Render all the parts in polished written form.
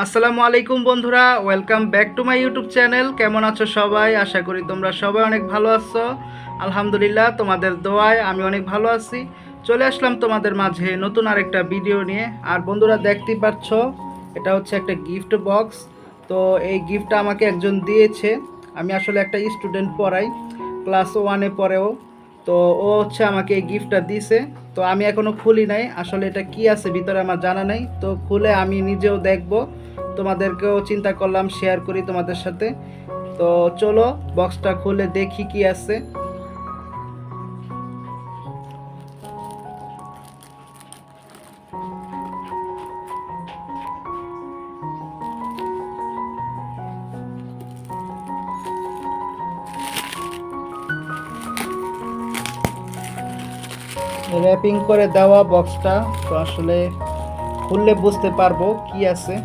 আসসালামু আলাইকুম বন্ধুরা, welcome back to my YouTube channel. কেমন আছো সবাই? আশা করি তোমরা সবাই অনেক ভালো আছো। আলহামদুলিল্লাহ, তোমাদের দোয়ায় আমি অনেক ভালো আছি। চলে আসলাম তোমাদের মাঝে নতুন আরেকটা ভিডিও নিয়ে। আর বন্ধুরা, দেখতেই পাচ্ছ এটা হচ্ছে একটা গিফট বক্স। তো এই গিফটটা আমাকে একজন দিয়েছে। আমি আসলে একটা স্টুডেন্ট পড়াই, ক্লাস 1-এ পড়েও। তো ও হচ্ছে আমাকে এই গিফটটা দিছে। তো আমি এখনও খুলি নাই, আসলে এটা কি আছে ভিতরে আমার জানা নাই। তো খুলে আমি নিজেও দেখব, তোমাদেরকেও চিন্তা করলাম শেয়ার করি তোমাদের সাথে। তো চলো বক্সটা খুলে দেখি কি আছে। র্যাপিং করে দেওয়া বক্সটা, তো আসলে খুললে বুঝতে পারবো কি আছে।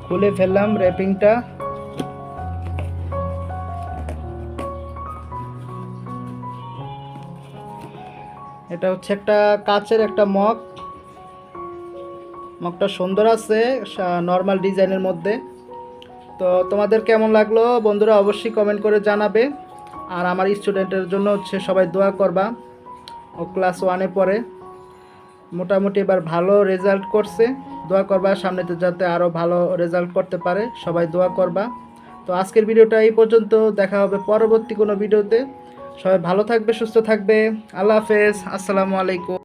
খুলে ফেললাম র্যাপিংটা। এটা হচ্ছে একটা কাচের একটা মগটা সুন্দর আছে, নর্মাল ডিজাইনের মধ্যে। তো তোমাদের কেমন লাগলো বন্ধুরা অবশ্যই কমেন্ট করে জানাবে। আর আমার স্টুডেন্টের জন্য হচ্ছে সবাই দোয়া করবা। ও ক্লাস 1-এ পড়ে, মোটামুটি এবার ভালো রেজাল্ট করছে। দোয়া করবা সামনেতে যাতে আরও ভালো রেজাল্ট করতে পারে, সবাই দোয়া করবা। তো আজকের ভিডিওটা এই পর্যন্ত, দেখা হবে পরবর্তী কোনো ভিডিওতে। সবাই ভালো থাকবে, সুস্থ থাকবে। আল্লাহ হাফেজ, আসসালামু আলাইকুম।